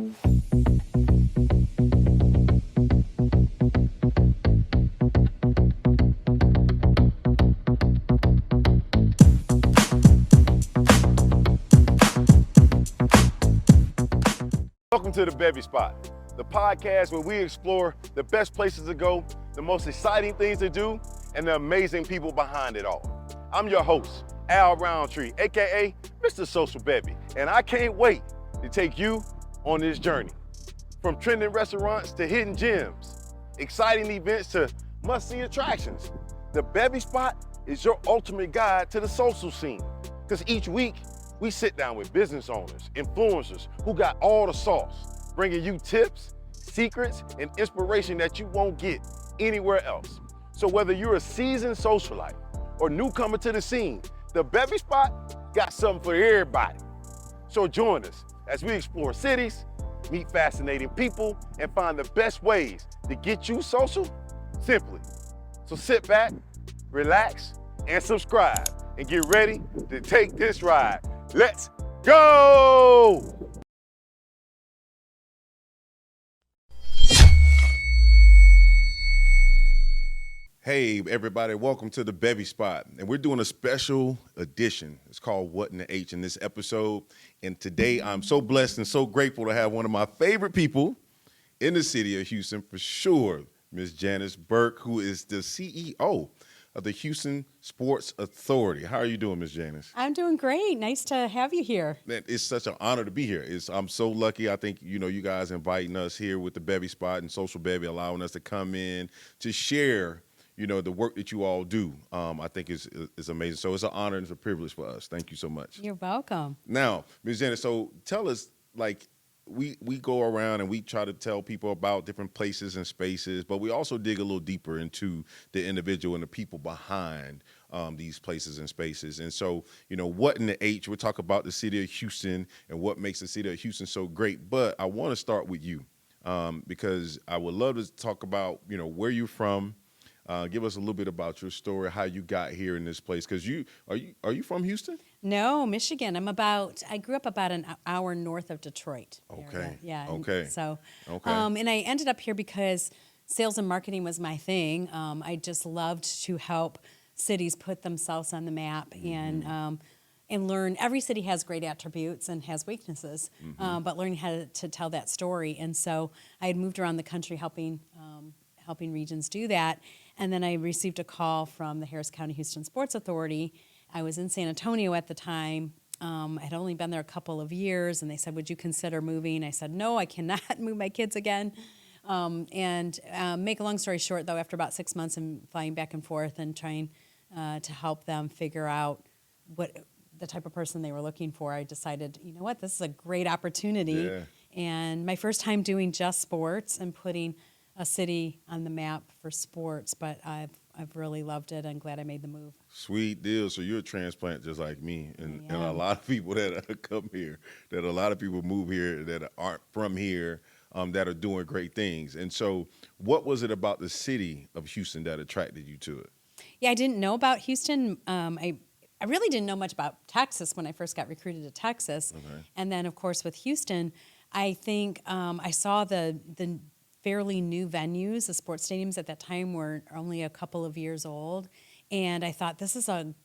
Welcome to the Bevy Spot, the podcast where we explore the best places to go, the most exciting things to do, and the amazing people behind it all. I'm your host, Al Roundtree, AKA Mr. Social Bevy, and I can't wait to take you on this journey. From trending restaurants to hidden gems, exciting events to must-see attractions, the Bevy Spot is your ultimate guide to the social scene. Because each week, we sit down with business owners, influencers who got all the sauce, bringing you tips, secrets, and inspiration that you won't get anywhere else. So whether you're a seasoned socialite or newcomer to the scene, the Bevy Spot got something for everybody. So join us as we explore cities, meet fascinating people, and find the best ways to get you social simply. So sit back, relax, and subscribe, and get ready to take this ride. Let's go! Hey everybody, welcome to the Bevy Spot. And we're doing a special edition. It's called What in the H in this episode. And today I'm so blessed and so grateful to have one of my favorite people in the city of Houston for sure, Miss Janis Burke, who is the CEO of the Houston Sports Authority. How are you doing, Ms. Janis? I'm doing great. Nice to have you here. Man, it's such an honor to be here. I'm so lucky. I think, you guys inviting us here with the Bevy Spot and Social Bevy, allowing us to come in to share, the work that you all do. I think is amazing. So it's an honor and it's a privilege for us. Thank you so much. You're welcome. Now, Ms. Janis, so tell us, we go around and we try to tell people about different places and spaces, but we also dig a little deeper into the individual and the people behind these places and spaces. And so, what in the H, we'll talk about the city of Houston and what makes the city of Houston so great. But I want to start with you because I would love to talk about, where you're from. Give us a little bit about your story, how you got here in this place. Because are you from Houston? No, Michigan. I grew up about an hour north of Detroit. Okay. Area. Yeah. Okay. Okay. And I ended up here because sales and marketing was my thing. I just loved to help cities put themselves on the map and learn. Every city has great attributes and has weaknesses, but learning how to tell that story. And so I had moved around the country helping regions do that. And then I received a call from the Harris County Houston Sports Authority. I was in San Antonio at the time. I had only been there a couple of years, and they said, would you consider moving? I said, no, I cannot move my kids again. Make a long story short, though, after about 6 months and flying back and forth and trying to help them figure out what the type of person they were looking for, I decided, this is a great opportunity. Yeah. And my first time doing just sports and putting a city on the map for sports, but I've really loved it. I'm glad I made the move. Sweet deal. So you're a transplant just like me, and Yeah. a lot of people that come here, that a lot of people move here that aren't from here, that are doing great things. And so what was it about the city of Houston that attracted you to it? Yeah, I didn't know about Houston. I really didn't know much about Texas when I first got recruited to Texas. Okay. And then, of course, with Houston, I think I saw the fairly new venues. The sports stadiums at that time were only a couple of years old. And I thought, this is a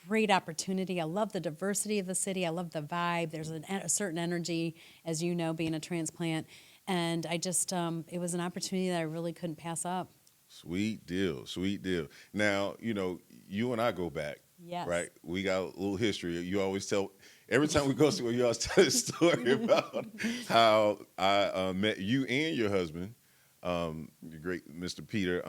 great opportunity. I love the diversity of the city. I love the vibe. There's a certain energy, as you know, being a transplant. And I just, it was an opportunity that I really couldn't pass up. Sweet deal. Sweet deal. Now, you and I go back. Yes. Right? We got a little history. You always tell, every time we go somewhere, you always tell a story about how I met you and your husband, the great Mr. Peter.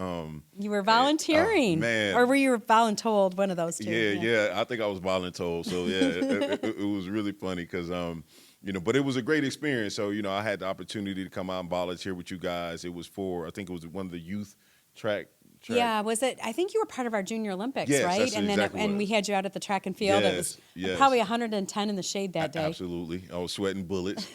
You were volunteering, man. or were you voluntold? One of those two. Yeah. I think I was voluntold. So yeah, it was really funny because but it was a great experience. So I had the opportunity to come out and volunteer with you guys. It was I think it was one of the youth track. Yeah, was it? I think you were part of our Junior Olympics, yes, right? That's and exactly then we had you out at the track and field. Yes, it was probably 110 in the shade that day. Absolutely. I was sweating bullets,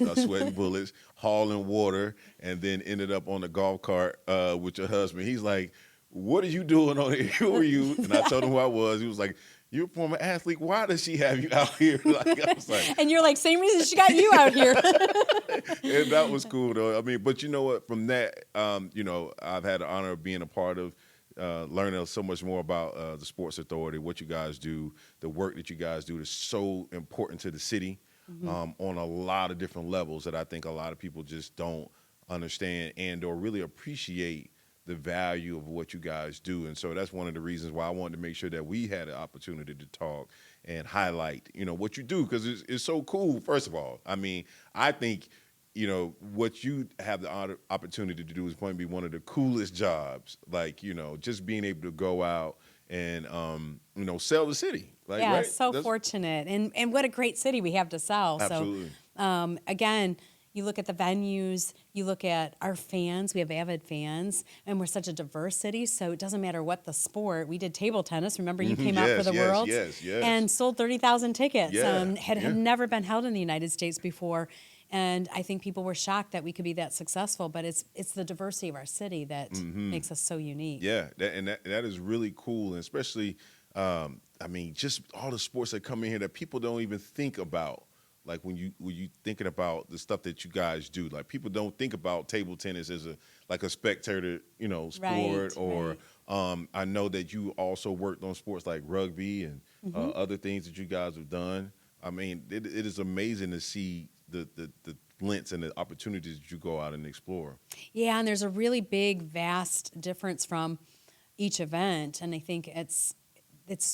hauling water, and then ended up on the golf cart with your husband. He's like, what are you doing on here? Who are you? And I told him who I was. He was like, you're a former athlete. Why does she have you out here? Like, I was like, And you're like, same reason she got you out here. and that was cool though. I mean, but you know what? From that, I've had the honor of being a part of learning so much more about the Sports Authority, what you guys do, the work that you guys do is so important to the city on a lot of different levels that I think a lot of people just don't understand and or really appreciate the value of what you guys do. And so that's one of the reasons why I wanted to make sure that we had an opportunity to talk and highlight, what you do, because it's so cool. First of all, I mean, I think, what you have the opportunity to do is going to be one of the coolest jobs. Like, just being able to go out and, sell the city. Like, Yeah, right? so fortunate. And what a great city we have to sell. Absolutely. So, again, you look at the venues, you look at our fans, we have avid fans, and we're such a diverse city, so it doesn't matter what the sport. We did table tennis. Remember, you came out for the Worlds? Yes. And sold 30,000 tickets. Yeah, Had never been held in the United States before. And I think people were shocked that we could be that successful, but it's the diversity of our city that makes us so unique. Yeah, that is really cool, and especially, just all the sports that come in here that people don't even think about. Like when you thinking about the stuff that you guys do, like people don't think about table tennis as a spectator, sport. Right, or I know that you also worked on sports like rugby and other things that you guys have done. I mean, it is amazing to see the lengths and the opportunities that you go out and explore. Yeah, and there's a really big, vast difference from each event, and I think it's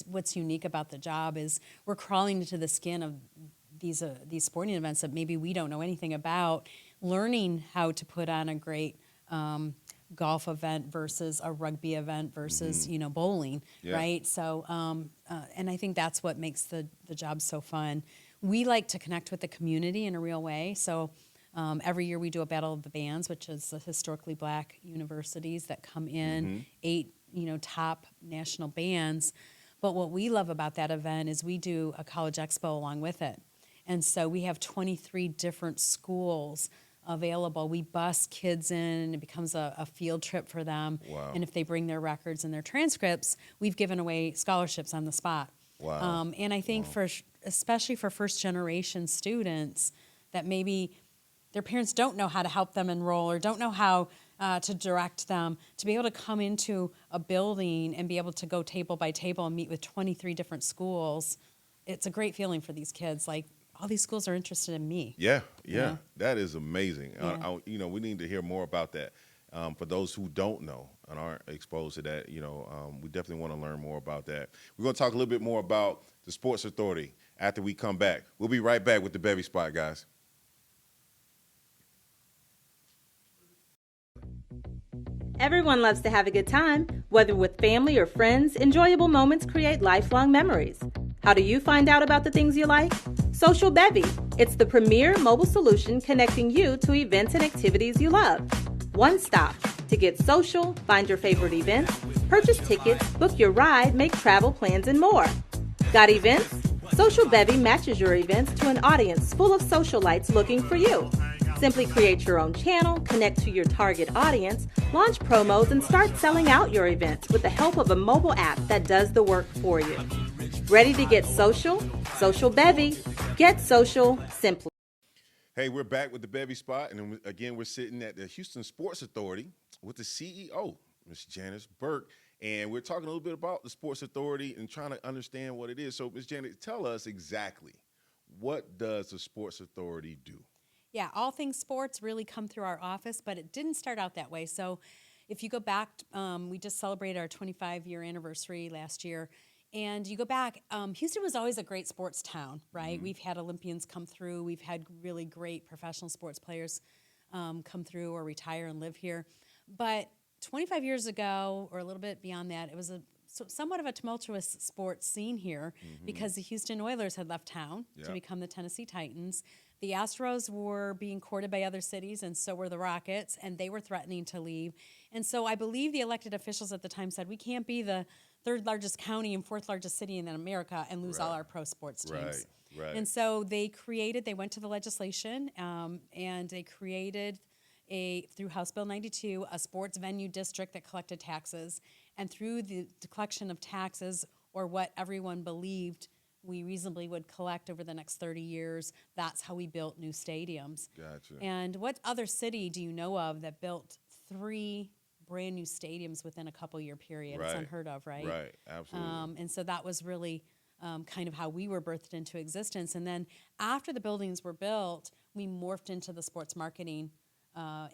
what's unique about the job is we're crawling into the skin of these sporting events that maybe we don't know anything about, learning how to put on a great golf event versus a rugby event versus bowling, right? So and I think that's what makes the job so fun. We like to connect with the community in a real way. So every year we do a Battle of the Bands, which is the historically black universities that come in, 8 top national bands. But what we love about that event is we do a college expo along with it. And so we have 23 different schools available. We bus kids in, and it becomes a field trip for them. Wow. And if they bring their records and their transcripts, we've given away scholarships on the spot. Wow. And I think especially for first-generation students that maybe their parents don't know how to help them enroll or don't know how to direct them, to be able to come into a building and be able to go table by table and meet with 23 different schools, it's a great feeling for these kids. Like, all these schools are interested in me. Yeah. That is amazing. Yeah. We need to hear more about that. For those who don't know and aren't exposed to that, we definitely want to learn more about that. We're going to talk a little bit more about the Sports Authority after we come back. We'll be right back with the Bevy Spot, guys. Everyone loves to have a good time. Whether with family or friends, enjoyable moments create lifelong memories. How do you find out about the things you like? Social Bevy. It's the premier mobile solution connecting you to events and activities you love. One stop to get social, find your favorite events, purchase tickets, book your ride, make travel plans, and more. Got events? Social Bevy matches your events to an audience full of socialites looking for you. Simply create your own channel, connect to your target audience, launch promos, and start selling out your events with the help of a mobile app that does the work for you. Ready to get social? Social Bevy. Get social simply. Hey, we're back with the Bevy Spot, and again, we're sitting at the Houston Sports Authority with the CEO, Ms. Janis Burke, and we're talking a little bit about the Sports Authority and trying to understand what it is. So, Ms. Janis, tell us exactly, what does the Sports Authority do? Yeah, all things sports really come through our office, but it didn't start out that way. So if you go back, we just celebrated our 25-year anniversary last year. And you go back, Houston was always a great sports town, right? Mm-hmm. We've had Olympians come through. We've had really great professional sports players come through or retire and live here. But 25 years ago, or a little bit beyond that, it was somewhat of a tumultuous sports scene here because the Houston Oilers had left town to become the Tennessee Titans. The Astros were being courted by other cities, and so were the Rockets, and they were threatening to leave. And so I believe the elected officials at the time said, we can't be the third largest county and fourth largest city in America and lose all our pro sports teams. Right. And so they went to the legislation, and they created through House Bill 92, a sports venue district that collected taxes. And through the collection of taxes, or what everyone believed we reasonably would collect over the next 30 years. That's how we built new stadiums. Gotcha. And what other city do you know of that built 3 brand new stadiums within a couple year period? It's Right. unheard of, right? Right, absolutely. And so that was really kind of how we were birthed into existence. And then after the buildings were built, we morphed into the sports marketing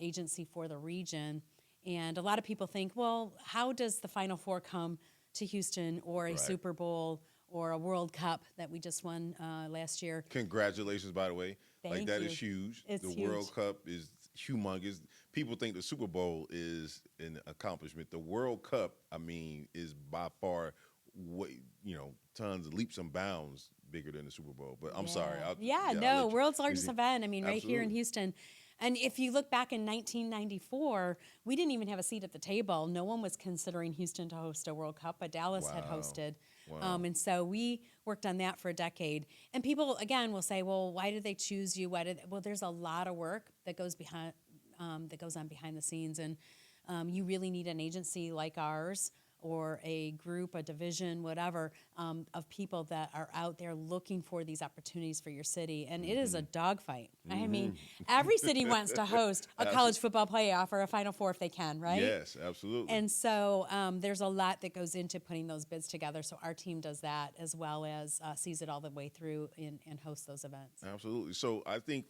agency for the region. And a lot of people think, well, how does the Final Four come to Houston, or a Right. Super Bowl, or a World Cup that we just won last year? Congratulations, by the way. Thank that you. is huge. It's the huge. World Cup is humongous. People think the Super Bowl is an accomplishment. The World Cup, I mean, is by far way, tons, leaps and bounds bigger than the Super Bowl. But I'm sorry. I'll let you- World's largest event. I mean, right here in Absolutely. Houston. And if you look back in 1994, we didn't even have a seat at the table. No one was considering Houston to host a World Cup, but Dallas had Wow. hosted. Wow. And so we worked on that for a decade. And people, again, will say, well, why did they choose you? Well, there's a lot of work that goes on behind the scenes. And you really need an agency like ours, or a group, a division, whatever, of people that are out there looking for these opportunities for your city. And it is a dogfight. I mean, every city wants to host a college football playoff or a Final Four if they can, right? Yes, absolutely. And so there's a lot that goes into putting those bids together. So our team does that, as well as sees it all the way through and hosts those events. Absolutely. So I think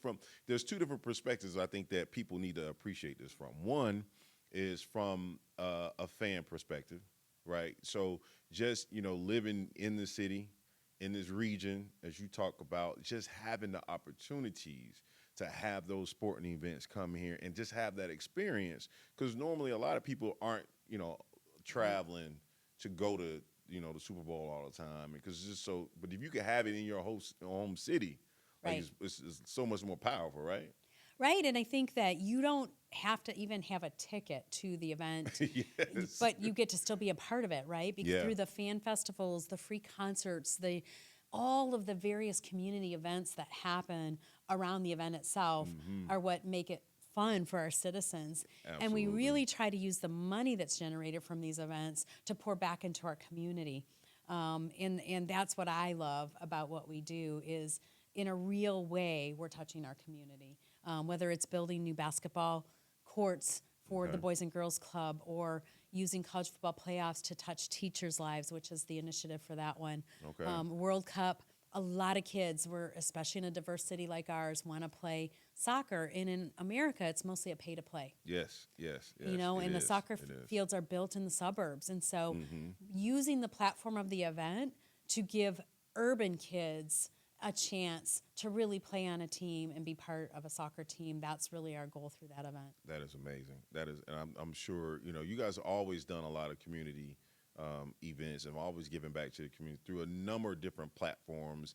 there's 2 different perspectives I think that people need to appreciate this from. One is from a fan perspective, right? So just, living in the city, in this region, as you talk about, just having the opportunities to have those sporting events come here and just have that experience. Because normally a lot of people aren't, traveling to go to, the Super Bowl all the time. Because it's just so, but if you can have it in your home city, like Right. it's so much more powerful, right? Right, and I think that you don't have to even have a ticket to the event, Yes. but you get to still be a part of it, right? Because Yeah. through the fan festivals, the free concerts, all of the various community events that happen around the event itself are what make it fun for our citizens. And we Absolutely. really try to use the money that's generated from these events to pour back into our community. And that's what I love about what we do is, in a real way, we're touching our community. Whether it's building new basketball courts for the Boys and Girls Club, or using college football playoffs to touch teachers' lives, which is the initiative for that one. Okay. World Cup, a lot of kids, especially in a diverse city like ours, want to play soccer. And in America, it's mostly a pay-to-play. Yes. And the soccer fields are built in the suburbs. And so using the platform of the event to give urban kids a chance to really play on a team and be part of a soccer team, that's really our goal through that event. That is amazing. And I'm sure, you guys have always done a lot of community events and always giving back to the community through a number of different platforms,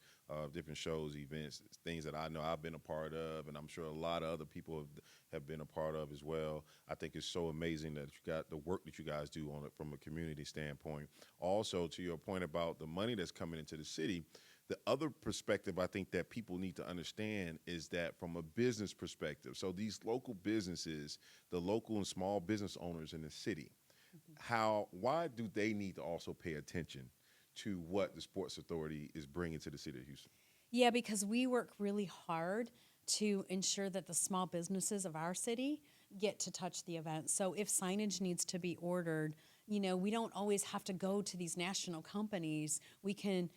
different shows, events, things that I know I've been a part of, and I'm sure a lot of other people have been a part of as well. I think it's so amazing that you got the work that you guys do on it from a community standpoint. Also, to your point about the money that's coming into the city, the other perspective I think that people need to understand is that from a business perspective, so these local businesses, the local and small business owners in the city, why do they need to also pay attention to what the Sports Authority is bringing to the city of Houston? Yeah, because we work really hard to ensure that the small businesses of our city get to touch the event. So if signage needs to be ordered, we don't always have to go to these national companies. We can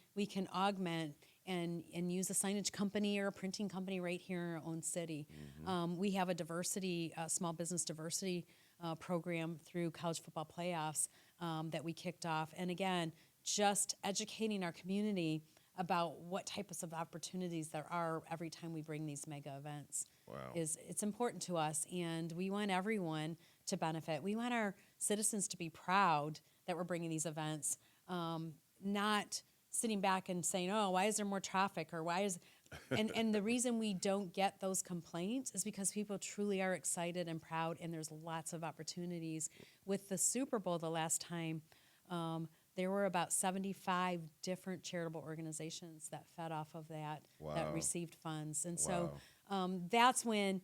augment and use a signage company or a printing company right here in our own city. We have a small business diversity program through college football playoffs that we kicked off. And again, just educating our community about what types of opportunities there are every time we bring these mega events. Wow. It's important to us, and we want everyone to benefit. We want our citizens to be proud that we're bringing these events, not sitting back and saying, oh, why is there more traffic, or why is... And the reason we don't get those complaints is because people truly are excited and proud, and there's lots of opportunities. With the Super Bowl the last time, there were about 75 different charitable organizations that fed off of that, that Wow. received funds. And Wow. so that's when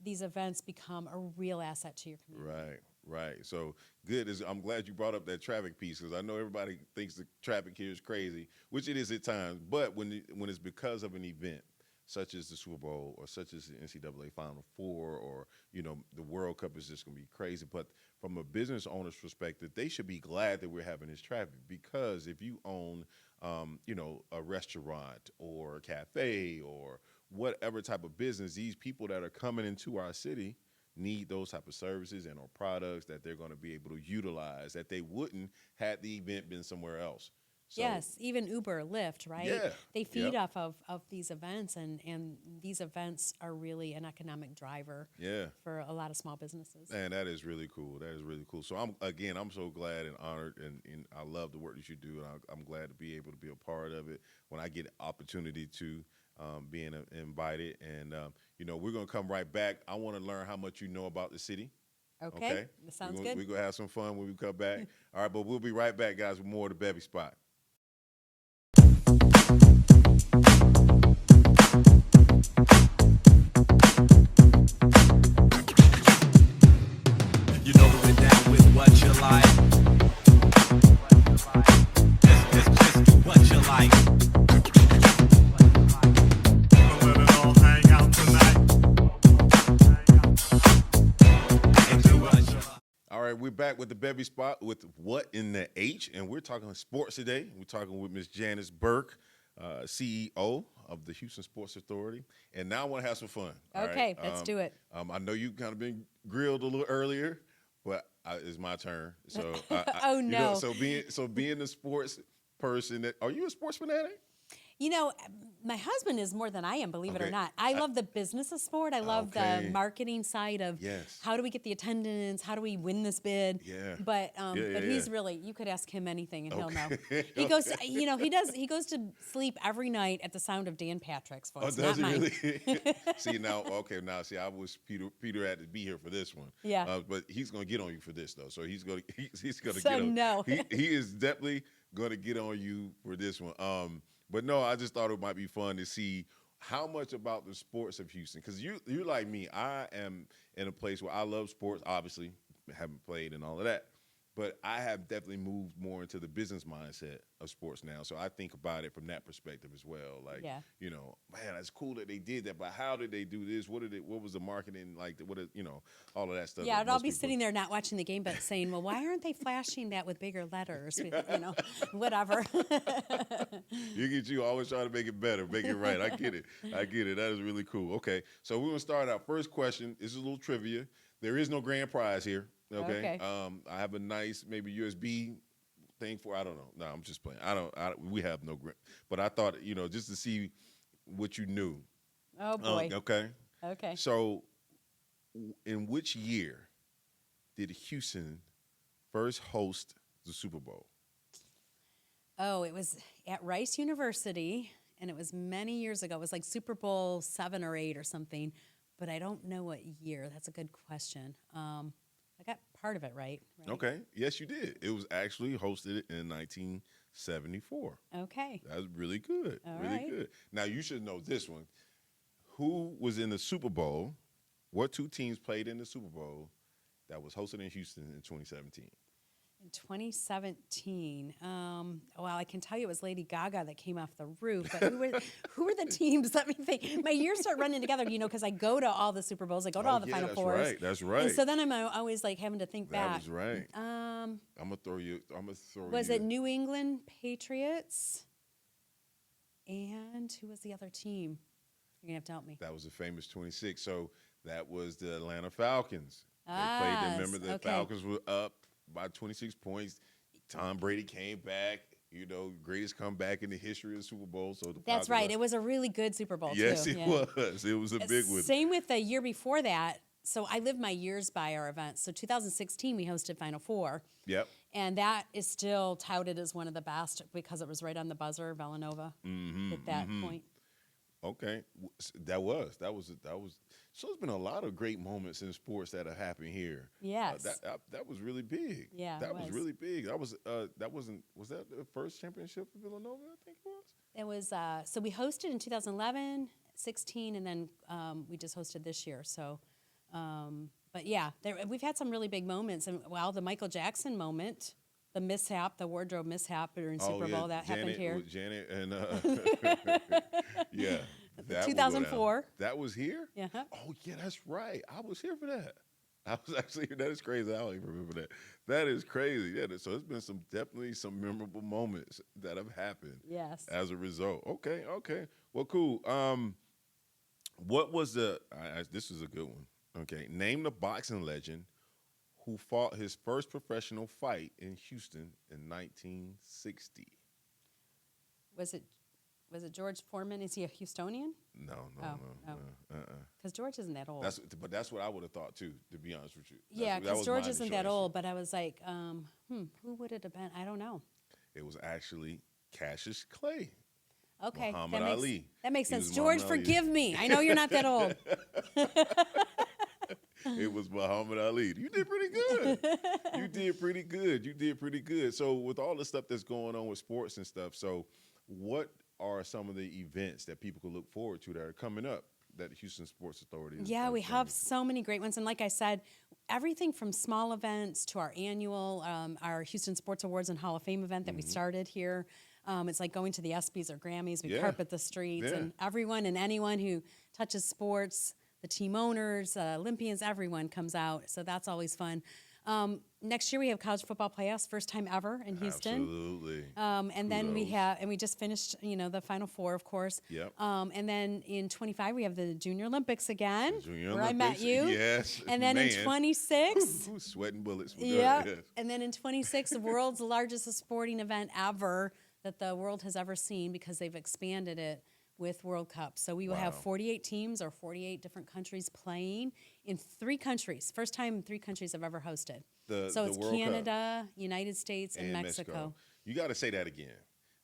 these events become a real asset to your community. Right. So good. I'm glad you brought up that traffic piece because I know everybody thinks the traffic here is crazy, which it is at times. But when it's because of an event such as the Super Bowl or such as the NCAA Final Four or the World Cup is just going to be crazy. But from a business owner's perspective, they should be glad that we're having this traffic because if you own a restaurant or a cafe or whatever type of business, these people that are coming into our city need those type of services and or products that they're going to be able to utilize that they wouldn't had the event been somewhere else. So, yes, even Uber, Lyft, right? Yeah. They feed Yep. off of these events, and these events are really an economic driver Yeah. for a lot of small businesses. Man, that is really cool. That is really cool. So I'm so glad and honored, and I love the work that you do, and I'm glad to be able to be a part of it when I get the opportunity to being invited. And we're gonna come right back. I want to learn how much you know about the city. Okay, that sounds good. We're gonna have some fun when we come back. All right, but we'll be right back, guys, with more of the Bevy Spot. You know we're down with what you like. Just what you like. We'll let it all hang out tonight. And do what you like. All right, we're back with the Bevy Spot with What in the H, and we're talking sports today. We're talking with Miss Janis Burke, CEO of the Houston Sports Authority, and now I want to have some fun. all Okay, right? let's do it. I know you kind of been grilled a little earlier, but it's my turn. So, Oh, no. So being a sports person, are you a sports fanatic? My husband is more than I am, believe it or Okay. not. I love the business of sport. I love Okay. the marketing side of Yes. how do we get the attendance? How do we win this bid? Yeah. But Yeah, he's yeah. really, you could ask him anything and he'll know. Okay. He goes, he goes to sleep every night at the sound of Dan Patrick's voice, Oh, not does he mine. really? See, I was Peter had to be here for this one. Yeah. But he's gonna get on you for this though. So he's gonna So get on. no. He is definitely gonna get on you for this one. But no, I just thought it might be fun to see how much about the sports of Houston, because you're like me. I am in a place where I love sports. Obviously, haven't played and all of that. But I have definitely moved more into the business mindset of sports now. So I think about it from that perspective as well. Like, Yeah. Man, it's cool that they did that, but how did they do this? What was the marketing like? All of that stuff. Yeah, that and I'll most be people- sitting there not watching the game, but saying, well, why aren't they flashing that with bigger letters? Whatever. You always try to make it better, make it right. I get it. That is really cool. Okay, so we're gonna start our first question. This is a little trivia. There is no grand prize here. Okay. Okay. I have a nice maybe USB thing for. I don't know. No, I'm just playing. We have no grand. But I thought just to see what you knew. Oh, boy. Okay. Okay. So, in which year did Houston first host the Super Bowl? Oh, it was at Rice University, and it was many years ago. It was like Super Bowl 7 or 8 or something, but I don't know what year. That's a good question. I got part of it right? Okay. Yes, you did. It was actually hosted in 1974. Okay. That's really good. All really right. good. Now, you should know this one. Who was in the Super Bowl? What two teams played in the Super Bowl that was hosted in Houston in 2017? In 2017, well, I can tell you it was Lady Gaga that came off the roof. But who were the teams? Let me think. My years start running together, because I go to all the Super Bowls, I go to all the Final Fours. Right. That's right. And so then I'm always like having to think That back. was right. I'm gonna throw you. Was it New England Patriots? And who was the other team? You're gonna have to help me. That was the famous 26. So that was the Atlanta Falcons. They Ah, played. Remember, the okay. Falcons were up by 26 points. Tom Brady came back. Greatest comeback in the history of the Super Bowl. So the That's Falcons right. It was a really good Super Bowl Yes, too. it Yeah. was. It was a big one. Same with the year before that. So I live my years by our events. So 2016 we hosted Final Four. Yep. And that is still touted as one of the best because it was right on the buzzer. Villanova at that point. Okay, that was. So there's been a lot of great moments in sports that have happened here. Yes. That was really big. Yeah, that it was was. really big. Was that the first championship for Villanova? I think it was. It was so we hosted in 2011, 16, and then we just hosted this year. So, but But yeah, we've had some really big moments, and the Michael Jackson moment, the mishap, the wardrobe mishap during Super Bowl that happened here. Janet and yeah, that 2004. That was here. Yeah. Oh yeah, that's right. I was here for that. I was actually here. That is crazy. I don't even remember that. That is crazy. Yeah. So it's been definitely some memorable moments that have happened. Yes. As a result. Okay. Well, cool. What was this is a good one. Okay. Name the boxing legend who fought his first professional fight in Houston in 1960. Was it George Foreman? Is he a Houstonian? No. Because George isn't that old. But that's what I would have thought too, to be honest with you. Yeah, That because was George my isn't initial that answer. old. But I was like, who would it have been? I don't know. It was actually Cassius Clay. Okay, Muhammad Ali. That makes He sense. was George, Muhammad Ali. forgive me. I know you're not that old. It was Muhammad Ali. You did pretty good. You did pretty good. So with all the stuff that's going on with sports and stuff, so what are some of the events that people could look forward to that are coming up that the Houston Sports Authority is Yeah, we planning? have so many great ones. And like I said, everything from small events to our annual, our Houston Sports Awards and Hall of Fame event that we started here. It's like going to the ESPYs or Grammys. We Yeah. carpet the streets, Yeah. and everyone and anyone who touches sports, the team owners, Olympians, everyone comes out. So that's always fun. Next year we have college football playoffs, first time ever in Houston. Absolutely. And then we Kudos. we just finished, the Final Four, of course. Yep. And then in 25 we have the Junior Olympics again, Junior where I met Olympics, you. yes, And then in man. 26, Ooh, sweating bullets. For yeah. Yes. And then in 26, the world's largest sporting event ever that the world has ever seen, because they've expanded it with World Cup. So we will have Wow. 48 teams or 48 different countries playing in 3 countries. First time 3 countries have ever hosted. So it's World Cup Canada, United States, and and Mexico. You got to say that again.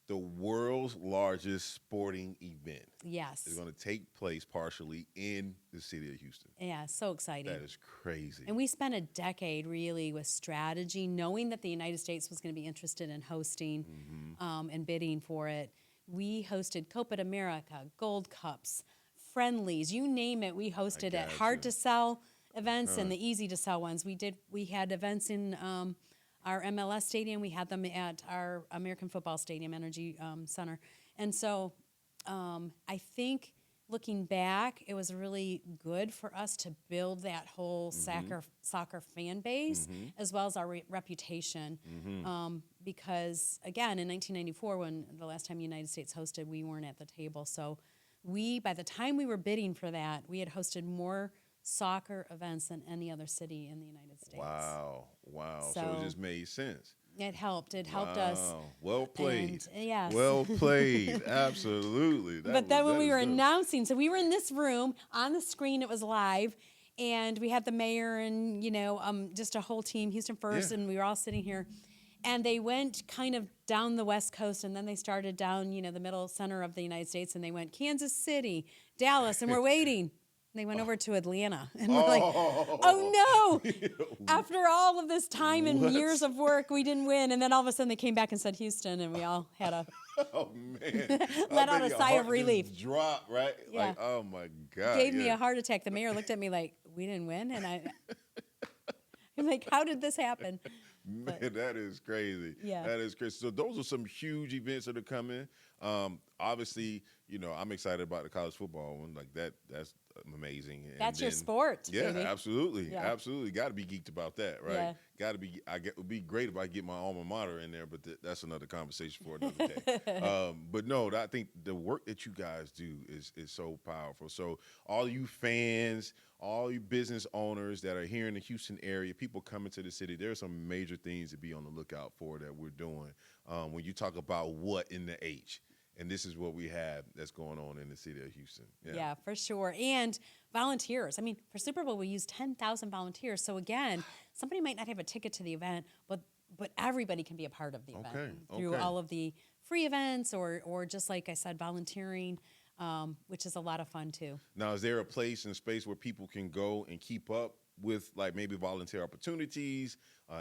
The world's largest sporting event Yes. is going to take place partially in the city of Houston. Yeah, so exciting. That is crazy. And we spent a decade really with strategy, knowing that the United States was going to be interested in hosting and bidding for it. We hosted Copa America, Gold Cups, Friendlies, you name it. We hosted it. Hard to sell events and the easy to sell ones. We had events in our MLS stadium. We had them at our American Football Stadium, Energy Center. And so I think looking back, it was really good for us to build that whole soccer fan base as well as our reputation. Because, again, in 1994, when the last time the United States hosted, we weren't at the table. So by the time we were bidding for that, we had hosted more soccer events than any other city in the United States. Wow. So So- it just made sense. It helped. It helped us. Wow. Well played. And, yes. Well played. Absolutely. But then when we were announcing, so we were in this room on the screen, it was live, and we had the mayor and just a whole team, Houston First, Yeah. and we were all sitting here, and they went kind of down the West Coast, and then they started down the middle center of the United States, and they went Kansas City, Dallas, and we're waiting. They went over to Atlanta, and we're like, oh no! After all of this time and years of work, we didn't win. And then all of a sudden they came back and said Houston, and we all had a Oh man. Let out a sigh of relief. Drop, right? Yeah. Like, oh my God. gave me a heart attack. The mayor looked at me like, we didn't win, and I'm like, how did this happen? Man, that is crazy. Yeah. That is crazy. So those are some huge events that are coming. Obviously, I'm excited about the college football one. Like that's amazing. And That's your then- sport, Yeah, baby. absolutely. Yeah. Absolutely. Got to be geeked about that, right? Yeah. Got to be. It would be great if I get my alma mater in there, but that's another conversation for another day. But no, I think the work that you guys do is so powerful. So all you fans, all you business owners that are here in the Houston area, people coming to the city, there are some major things to be on the lookout for that we're doing. When you talk about what in the H, and this is what we have that's going on in the city of Houston. Yeah, for sure. And volunteers. I mean, for Super Bowl, we used 10,000 volunteers. So again, somebody might not have a ticket to the event, but everybody can be a part of the event through okay. all of the free events or just like I said, volunteering, which is a lot of fun too. Now, is there a place and space where people can go and keep up with like maybe volunteer opportunities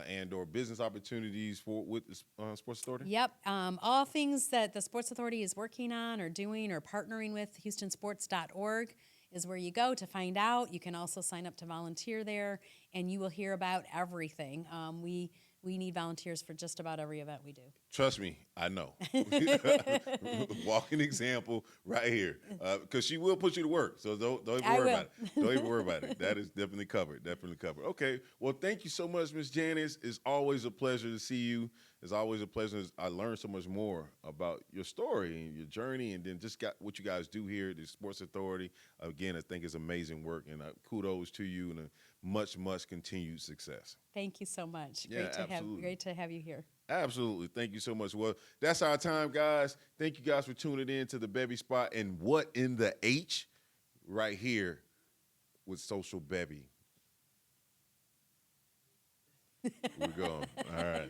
and or business opportunities with the Sports Authority? Yep. All things that the Sports Authority is working on or doing or partnering with, HoustonSports.org is where you go to find out. You can also sign up to volunteer there, and you will hear about everything. We need volunteers for just about every event we do. Trust me, I know. Walking example right here, because she will put you to work. So don't even I worry will. about it. Don't even worry about it. That is definitely covered. Definitely covered. Okay. Well, thank you so much, Miss Janis. It's always a pleasure to see you. It's always a pleasure. I learned so much more about your story and your journey, and then just got what you guys do here at the Sports Authority. Again, I think it's amazing work, and kudos to you, and much continued success. Thank you so much. Yeah, absolutely. Great to have you here. Absolutely. Thank you so much. Well, that's our time, guys. Thank you guys for tuning in to the Bevy Spot and What in the H right here with Social Bevy. We're going. All right.